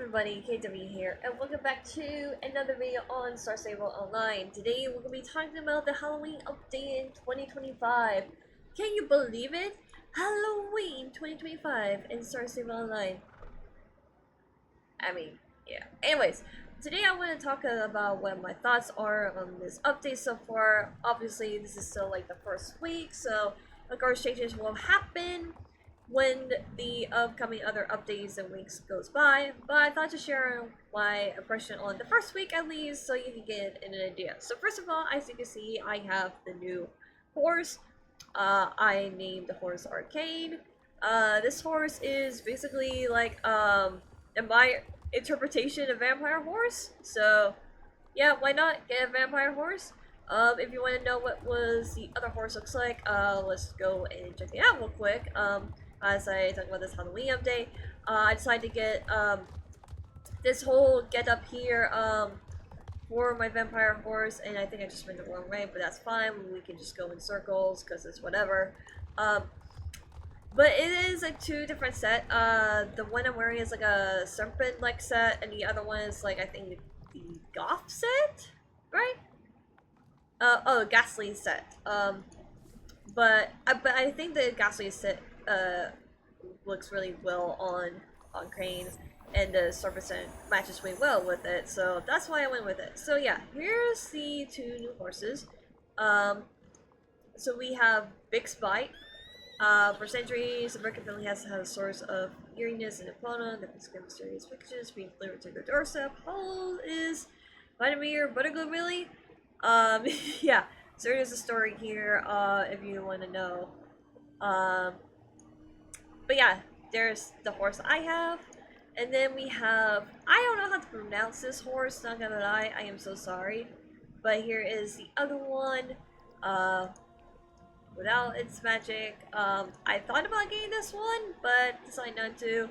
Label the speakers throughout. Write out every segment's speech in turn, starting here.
Speaker 1: everybody, KW here, and welcome back to another video on Star Stable Online. Today we're going to be talking about the Halloween update in 2025. Can you believe it? Halloween 2025 in Star Stable Online. Yeah. Anyways, today I want to talk about what my thoughts are on this update so far. Obviously, this is still like the first week, so of course changes will happen when the upcoming other updates and weeks goes by, but I thought to share my impression on the first week at least so you can get an idea. So first of all, as you can see, I have the new horse. I named the horse Arcade. This horse is basically like in my interpretation of vampire horse. So yeah, why not get a vampire horse? If you want to know what was the other horse looks like, let's go and check it out real quick. As I talk about this Halloween update, I decided to get this whole get up here for my vampire horse, and I think I just went the wrong way, but that's fine. We can just go in circles because it's whatever. But it is a two different set. The one I'm wearing is like a serpent-like set, and the other one is like I think the goth set, right? Oh, ghastly set. But I think the ghastly set looks really well on Crane, and the surface matches really well with it, so that's why I went with it. So yeah, here's the two new horses. So we have Big Spite. For centuries, American family has had a source of eeriness and opponent that can mysterious packages being delivered to their doorstep. How is Vladimir Butterglue really? Yeah, so there's a story here, if you want to know. But yeah, there's the horse I have. And then we have, I don't know how to pronounce this horse, not gonna lie, I am so sorry. But here is the other one, without its magic. I thought about getting this one, but decided not to.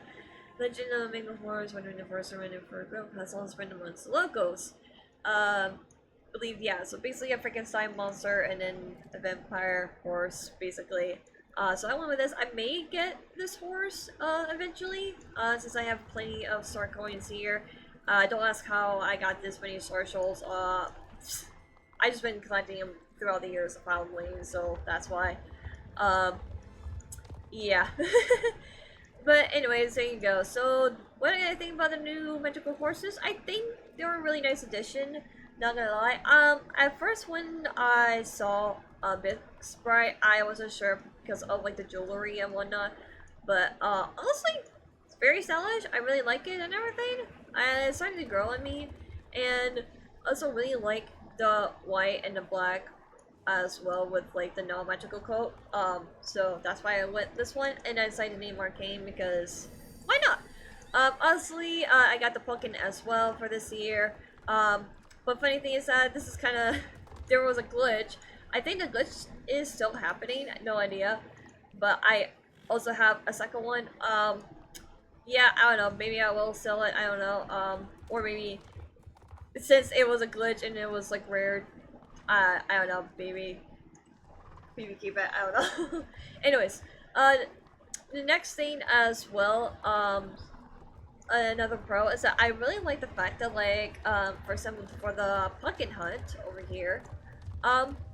Speaker 1: Legend of the Mango Horse, when the first surrender for a group, has all spread amongst the locals. Believe, yeah, so basically a Frankenstein monster and then a vampire horse, basically. So I went with this. I may get this horse eventually, since I have plenty of star coins here. Don't ask how I got this many star shells. I just been collecting them throughout the years probably, so that's why. Yeah. But anyways, there you go. So what did I think about the new magical horses? I think they were a really nice addition. Not gonna lie. At first when I saw Big Sprite, I wasn't sure because of like the jewelry and whatnot. But honestly, it's very stylish. I really like it and everything. It's starting to grow on me, and also really like the white and the black as well with like the non-magical coat. So that's why I went this one, and I decided to name Arcane because why not? Honestly, I got the pumpkin as well for this year. But funny thing is that this is kind of there was a glitch. I think the glitch is still happening. No idea, but I also have a second one. Yeah, I don't know. Maybe I will sell it. I don't know. Or maybe since it was a glitch and it was like rare, I don't know. Maybe keep it. I don't know. Anyways, the next thing as well. Another pro is that I really like the fact that like for example for the pumpkin hunt over here,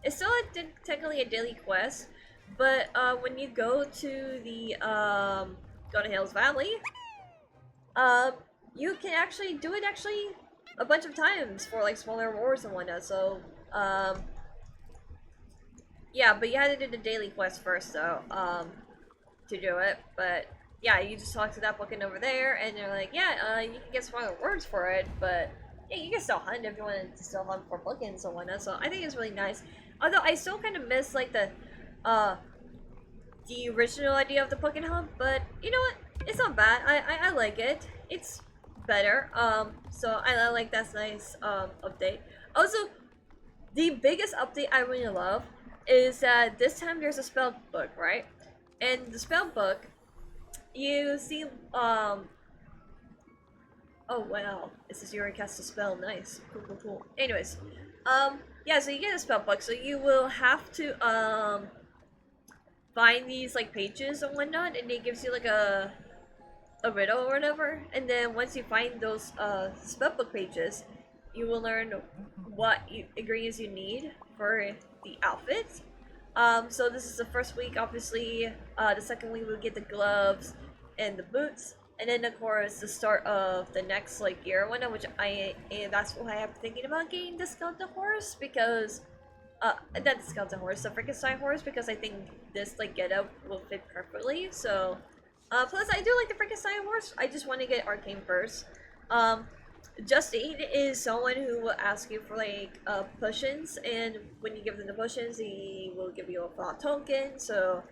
Speaker 1: it's still technically a daily quest, but when you go to the Golden Hills Valley, you can actually do it a bunch of times for like smaller rewards and whatnot. So yeah, but you had to do the daily quest first though to do it, but yeah, you just talk to that pumpkin over there, and they're like, yeah, you can get some other words for it, but yeah, you can still hunt if you want to still hunt for pumpkins and whatnot. So I think it's really nice. Although I still kind of miss like the original idea of the pumpkin hunt, but you know what? It's not bad. I like it. It's better. So I like that's nice update. Also, the biggest update I really love is that this time there's a spell book, right? And the spell book, you see, oh wow, it says you already cast a spell, nice, cool. Anyways, yeah, so you get a spell book, so you will have to, find these, like, pages and whatnot, and it gives you, like, a a riddle or whatever, and then once you find those spellbook pages, you will learn what ingredients you need for the outfit. So this is the first week, obviously. The second week we'll get the gloves and the boots, and then of course the start of the next like year one, which that's why I'm thinking about getting the skeleton horse because not the skeleton horse, the Frankenstein horse, because I think this like getup will fit perfectly. So, plus I do like the Frankenstein horse. I just want to get Arcane first. Um, Justine is someone who will ask you for like potions, and when you give them the potions, he will give you a thought token. So,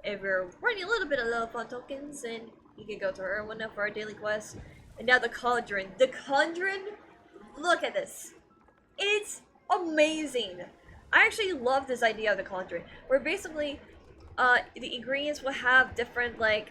Speaker 1: if you're running a little bit of low thought tokens, then you can go to her one of our daily quests. And now the cauldron. The cauldron. Look at this. It's amazing. I actually love this idea of the cauldron, where basically, the ingredients will have different like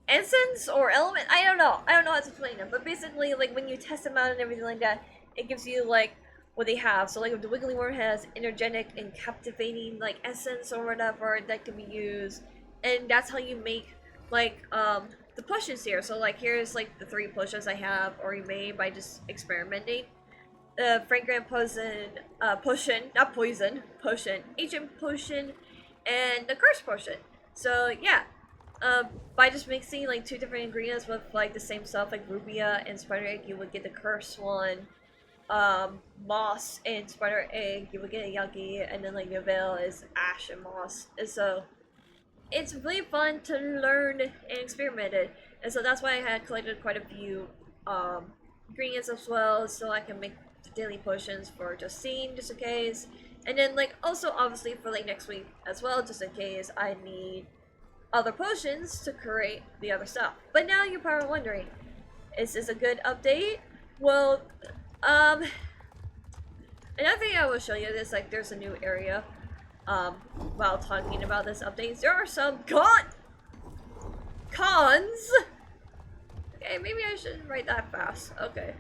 Speaker 1: essence or element. I don't know. I don't know how to explain them, but basically, like when you test them out and everything like that, it gives you like what they have. So like if the wiggly worm has energetic and captivating like essence or whatever that can be used, and that's how you make like the potions here. So like here's like the 3 potions I have already made by just experimenting. Fragrant potion, not poison, potion, ancient potion, and the curse potion. So yeah, by just mixing like 2 different ingredients with like the same stuff, like rubia and spider egg, you would get the curse one. Moss and spider egg, you would get a yagi, and then like Novell is ash and moss. And so it's really fun to learn and experiment it. And so that's why I had collected quite a few ingredients as well, so I can make the daily potions for Justine, just in case. And then like also obviously for like next week as well, just in case I need other potions to create the other stuff. But now you're probably wondering, is this a good update? Well, another thing I will show you is like there's a new area. While talking about this update, there are some cons. Okay, maybe I shouldn't write that fast. Okay.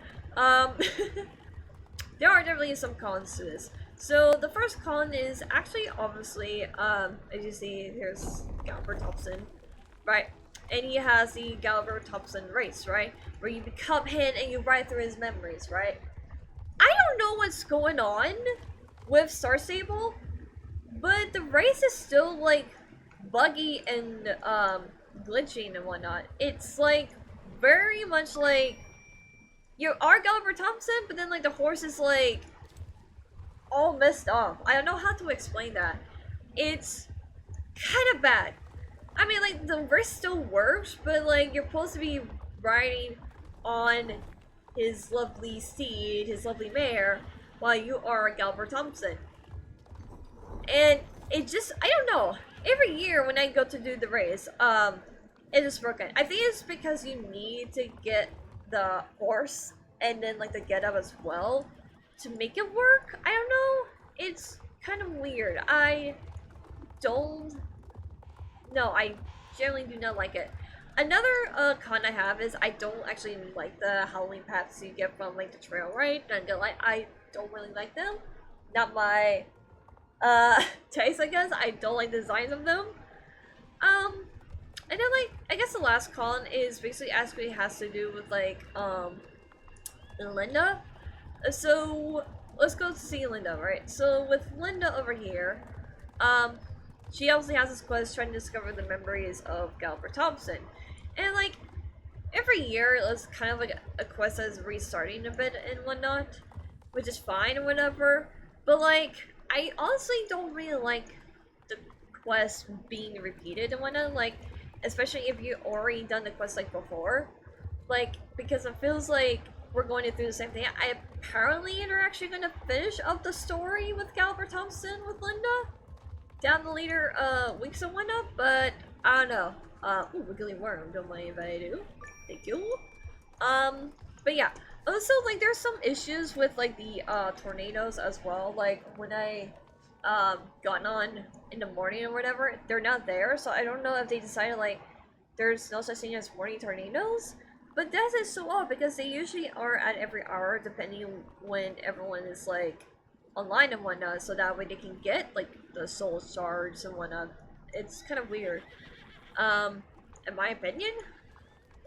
Speaker 1: There are definitely some cons to this. So the first con is actually obviously, as you see, here's Galbert Thompson, right? And he has the Galbert Thompson race, right? Where you become him and you ride through his memories, right? I don't know what's going on with Star Stable, but the race is still like buggy and glitching and whatnot. It's like very much like you are Gulliver Thompson, but then like the horse is like all messed up. I don't know how to explain that. It's kind of bad. I mean, like the race still works, but like you're supposed to be riding on his lovely steed, his lovely mare, while you are Gulliver Thompson. And it just, I don't know. Every year when I go to do the race, it is broken. I think it's because you need to get the horse and then like the getup as well to make it work. I don't know. It's kind of weird. I don't. No, I generally do not like it. Another con I have is I don't actually like the Halloween paths you get from like the trail, right? I don't really like them. Not my taste, I guess. I don't like the designs of them. And then like I guess the last con is basically actually has to do with like Linda. So let's go to see Linda, right? So with Linda over here, she obviously has this quest trying to discover the memories of Galbert Thompson. And like every year it's kind of like a quest that is restarting a bit and whatnot, which is fine or whatever. But like I honestly don't really like the quest being repeated and whatnot, like especially if you already done the quest like before. Like because it feels like we're going through the same thing. I apparently are actually gonna finish up the story with Galbert Thompson with Linda down the later weeks and whatnot, but I don't know. Ooh, wiggly worm, don't mind if I do. Thank you. But yeah. Also, like, there's some issues with, like, the, tornadoes as well. Like, when I, got on in the morning or whatever, they're not there. So I don't know if they decided, like, there's no such thing as morning tornadoes. But that is so odd because they usually are at every hour, depending when everyone is, like, online and whatnot. So that way they can get, like, the soul shards and whatnot. It's kind of weird. in my opinion.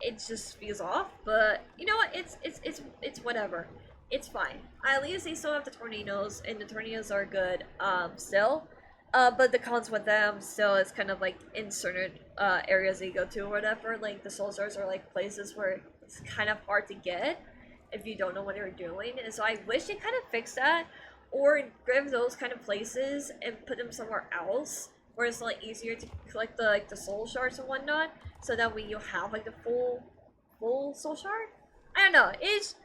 Speaker 1: It just feels off, but you know what? It's whatever. It's fine. At least they still have the tornadoes, and the tornadoes are good. Still, but the cons with them still is kind of like in certain areas that you go to or whatever. Like the soul stars are like places where it's kind of hard to get if you don't know what you're doing. And so I wish they kind of fixed that, or give those kind of places and put them somewhere else where it's like easier to collect the soul shards and whatnot, so that way you have like the full soul shard. I don't know. It's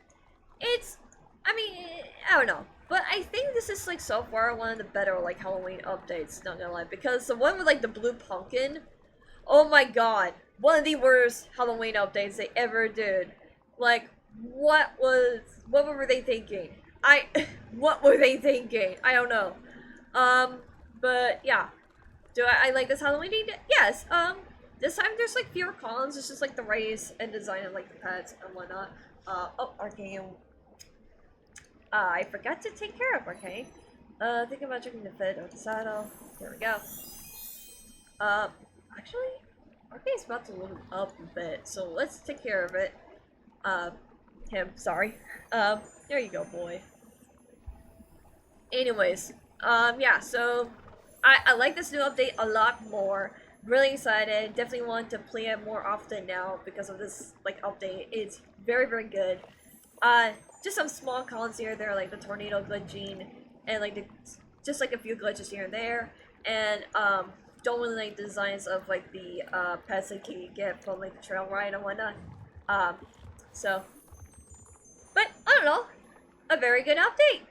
Speaker 1: I mean, I don't know. But I think this is like so far one of the better like Halloween updates, not gonna lie. Because the one with like the blue pumpkin, oh my god. One of the worst Halloween updates they ever did. Like, what were they thinking? What were they thinking? I don't know. But yeah. Do I like this Halloween? Yes. This time there's like fewer cons. It's just like the race and design of like the pets and whatnot. Oh, Arcane. I forgot to take care of Arcane. Think about checking the fit of the saddle. There we go. Actually, Arcane's about to load up a bit, so let's take care of it. Sorry. There you go, boy. Anyways, yeah, so I like this new update a lot more. Really excited. Definitely want to play it more often now because of this like update. It's very, very good. Just some small cons here and there, like the tornado glitching and like just like a few glitches here and there. And don't really like the designs of like the pets that you get from like the trail ride and whatnot. So but I don't know. A very good update.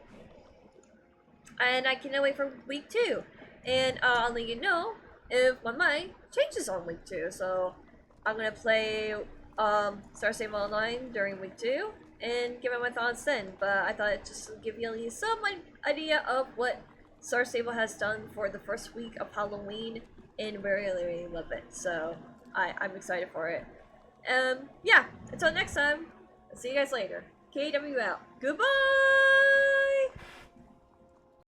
Speaker 1: And I cannot wait for week 2. And I'll let you know if my mind changes on week 2. So I'm gonna play Star Stable Online during week 2 and give it my thoughts then. But I thought I'd just give you at least some idea of what Star Stable has done for the first week of Halloween, and really love it. So I'm excited for it. Yeah, until next time, I'll see you guys later. KW out. Goodbye!